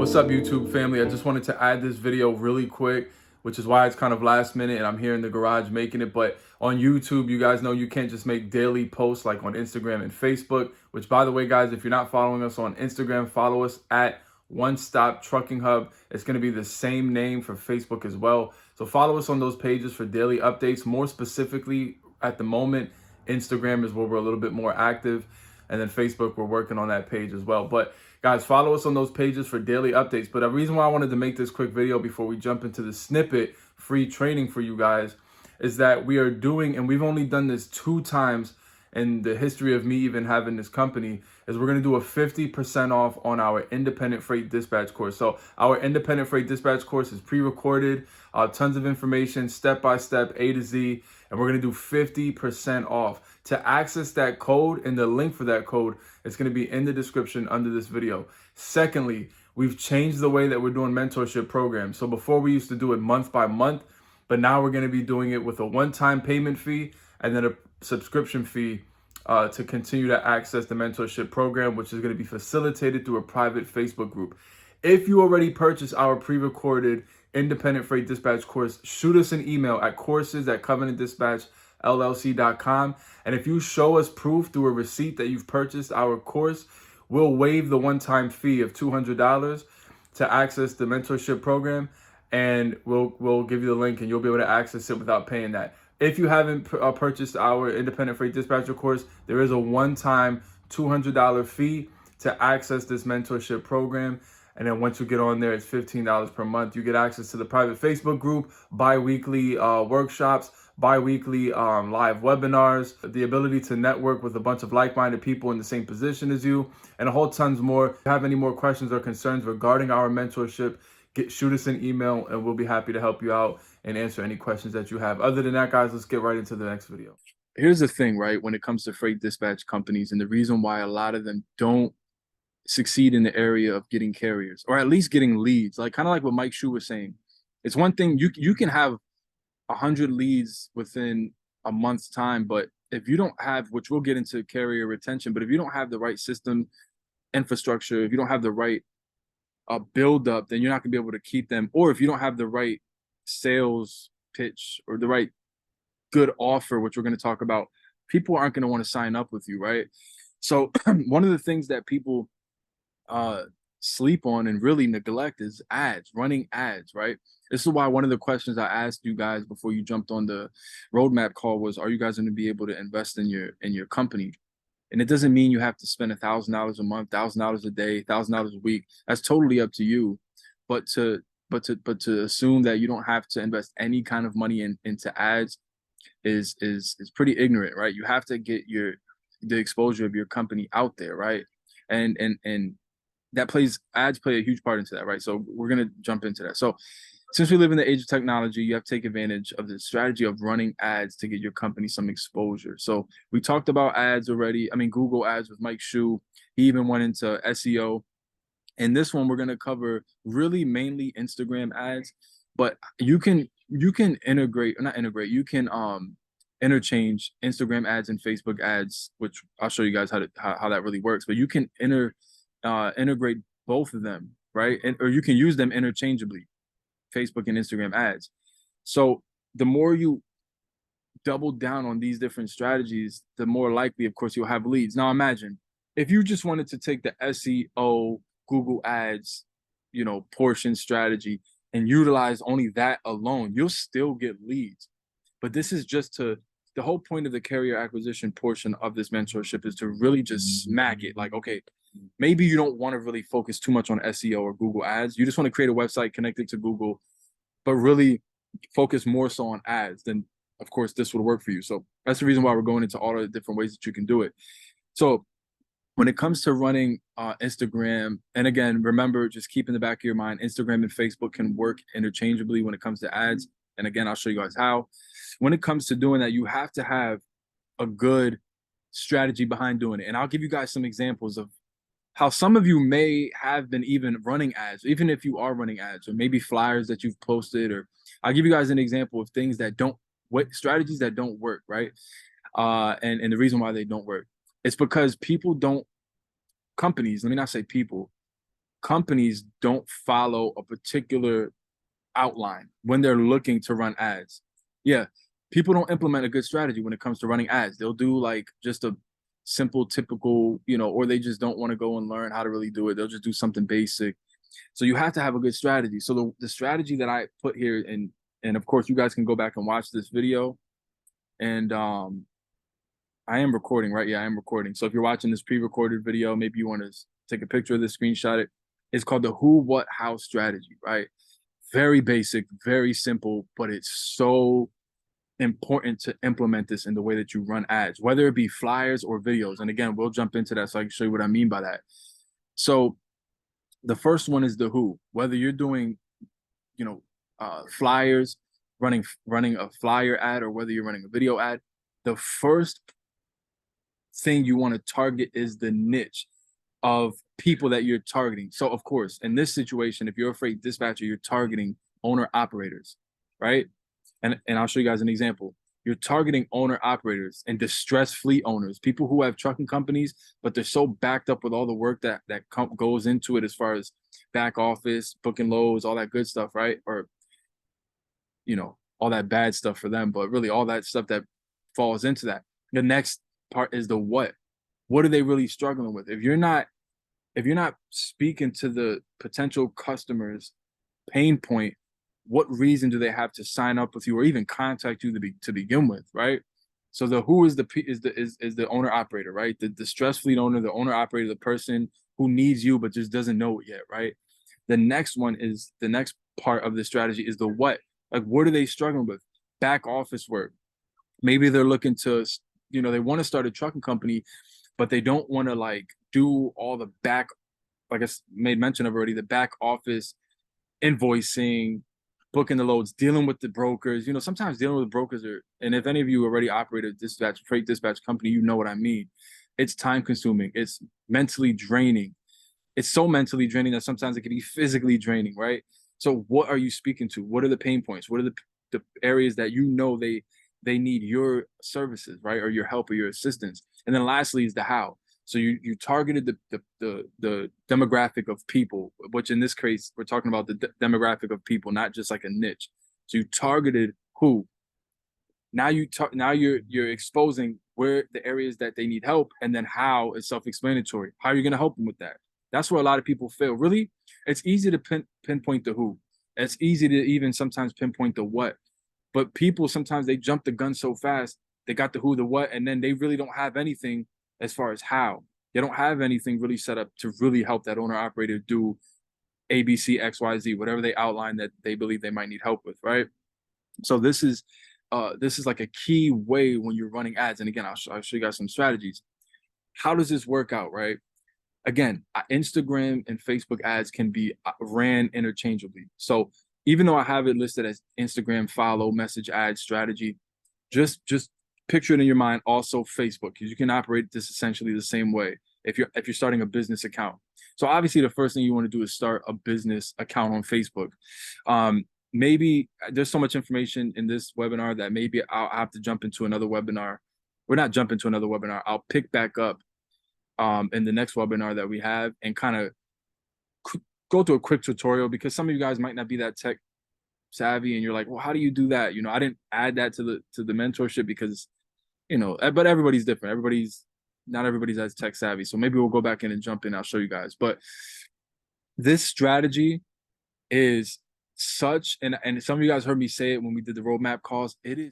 What's up, YouTube family? I just wanted to add this video really quick, which is why it's kind of last minute and I'm here in the garage making it. But on YouTube, you guys know you can't just make daily posts like on Instagram and Facebook, which, by the way, guys, if you're not following us on Instagram, follow us at One Stop Trucking Hub. It's going to be the same name for Facebook as well. So follow us on those pages for daily updates. More specifically, at the moment, Instagram is where we're a little bit more active. And then Facebook, we're working on that page as well. But guys, follow us on those pages for daily updates. But the reason why I wanted to make this quick video before we jump into the snippet free training for you guys is that we are doing, and we've only done this 2 times in the history of me even having this company, is we're going to do a 50% off on our independent freight dispatch course. So our independent freight dispatch course is pre-recorded, tons of information, step-by-step, A to Z, and we're going to do 50% off. To access that code, and the link for that code is going to be in the description under this video. Secondly, we've changed the way that we're doing mentorship programs. So before we used to do it month by month, but now we're going to be doing it with a one-time payment fee and then a subscription fee to continue to access the mentorship program, which is going to be facilitated through a private Facebook group. If you already purchased our pre-recorded independent freight dispatch course, shoot us an email at courses@covenantdispatchllc.com. And if you show us proof through a receipt that you've purchased our course, we'll waive the one-time fee of $200 to access the mentorship program, and we'll give you the link and you'll be able to access it without paying that. If you haven't purchased our independent freight dispatcher course, there is a one-time $200 fee to access this mentorship program. And then once you get on there, it's $15 per month. You get access to the private Facebook group, bi-weekly workshops, bi-weekly live webinars, the ability to network with a bunch of like-minded people in the same position as you, and a whole tons more. If you have any more questions or concerns regarding our mentorship, shoot us an email and we'll be happy to help you out and answer any questions that you have. Other than that, guys, let's get right into the next video. Here's the thing, right? When it comes to freight dispatch companies, and the reason why a lot of them don't succeed in the area of getting carriers, or at least getting leads, like kind of like what Mike Shu was saying. It's one thing, you can have 100 leads within a month's time, but if you don't have, which we'll get into carrier retention, but if you don't have the right system infrastructure, if you don't have the right build up, then you're not gonna be able to keep them. Or if you don't have the right sales pitch or the right good offer, which we're going to talk about, people aren't going to want to sign up with you, right? So one of the things that people sleep on and really neglect is ads, running ads, right? This is why one of the questions I asked you guys before you jumped on the roadmap call was, are you guys going to be able to invest in your company? And it doesn't mean you have to spend $1,000 a month, $1,000 a day, $1,000 a week. That's totally up to you. But to assume that you don't have to invest any kind of money into ads is pretty ignorant, right? You have to get the exposure of your company out there, right? And ads play a huge part into that, right? So we're gonna jump into that. So since we live in the age of technology, you have to take advantage of the strategy of running ads to get your company some exposure. So we talked about ads already. I mean, Google ads with Mike Shu. He even went into SEO. In this one, we're going to cover really mainly Instagram ads, but you can integrate, or not integrate, you can interchange Instagram ads and Facebook ads, which I'll show you guys how that really works. But you can integrate both of them, right? Or you can use them interchangeably, Facebook and Instagram ads. So the more you double down on these different strategies, the more likely, of course, you'll have leads. Now imagine if you just wanted to take the SEO, Google ads, portion strategy and utilize only that alone, you'll still get leads. But this is just the whole point of the carrier acquisition portion of this mentorship is to really just smack it. Like, okay, maybe you don't want to really focus too much on SEO or Google ads. You just want to create a website connected to Google, but really focus more so on ads. Then of course this would work for you. So that's the reason why we're going into all the different ways that you can do it. So when it comes to running Instagram, and again, remember, just keep in the back of your mind, Instagram and Facebook can work interchangeably when it comes to ads. And again, I'll show you guys how. When it comes to doing that, you have to have a good strategy behind doing it. And I'll give you guys some examples of how some of you may have been even running ads, even if you are running ads, or maybe flyers that you've posted, or I'll give you guys an example of things that strategies that don't work, right? And the reason why they don't work. It's because companies, let me not say people, companies don't follow a particular outline when they're looking to run ads. Yeah, people don't implement a good strategy when it comes to running ads. They'll do like just a simple, typical, or they just don't want to go and learn how to really do it. They'll just do something basic. So you have to have a good strategy. So the strategy that I put here, and of course you guys can go back and watch this video. And I am recording, right? Yeah, I am recording. So if you're watching this pre-recorded video, maybe you want to take a picture of this, screenshot it. It's called the who, what, how strategy, right? Very basic, very simple, but it's so important to implement this in the way that you run ads, whether it be flyers or videos. And again, we'll jump into that so I can show you what I mean by that. So the first one is the who. Whether you're doing, flyers, running a flyer ad, or whether you're running a video ad, the first thing you want to target is the niche of people that you're targeting. So of course, in this situation, if you're a freight dispatcher, you're targeting owner operators, right? And I'll show you guys an example. You're targeting owner operators and distressed fleet owners, people who have trucking companies, but they're so backed up with all the work that goes into it as far as back office, booking loads, all that good stuff, right? Or, all that bad stuff for them, but really all that stuff that falls into that. The next part is the what. What are they really struggling with? If you're not speaking to the potential customers' pain point, what reason do they have to sign up with you or even contact you to begin with, right? So the who is the owner operator, right? The distressed fleet owner, the owner operator, the person who needs you but just doesn't know it yet, right? The next part of the strategy is the what. Like, what are they struggling with? Back office work. Maybe they're looking to, they want to start a trucking company, but they don't want to like do all the back, like I made mention of already, the back office invoicing, booking the loads, dealing with the brokers. Sometimes dealing with brokers and if any of you already operate a freight dispatch company, you know what I mean. It's time consuming. It's mentally draining. It's so mentally draining that sometimes it can be physically draining, right? So what are you speaking to? What are the pain points? What are the areas that they need your services, right? Or your help or your assistance? And then lastly is the how. So you targeted the demographic of people, which in this case, we're talking about the demographic of people, not just like a niche. So you targeted who. Now you're exposing where the areas that they need help, and then how is self-explanatory. How are you going to help them with that? That's where a lot of people fail. Really, it's easy to pinpoint the who. It's easy to even sometimes pinpoint the what. But people sometimes they jump the gun so fast, they got the who, the what, and then they really don't have anything as far as how. They don't have anything really set up to really help that owner operator do A, B, C, X, Y, Z, whatever they outline that they believe they might need help with, right? So this is like a key way when you're running ads. And again, I'll show you guys some strategies. How does this work out, right? Again, Instagram and Facebook ads can be ran interchangeably. So even though I have it listed as Instagram follow, message ad strategy, just picture it in your mind. Also Facebook, because you can operate this essentially the same way if you're starting a business account. So obviously the first thing you want to do is start a business account on Facebook. Maybe there's so much information in this webinar that maybe I'll have to jump into another webinar. We're not jump into another webinar. I'll pick back up in the next webinar that we have and kind of go through a quick tutorial, because some of you guys might not be that tech savvy and you're like, well, how do you do that? I didn't add that to the mentorship because, but everybody's different. Not everybody's as tech savvy. So maybe we'll go back in and jump in. I'll show you guys. But this strategy is such, and some of you guys heard me say it when we did the roadmap calls, it is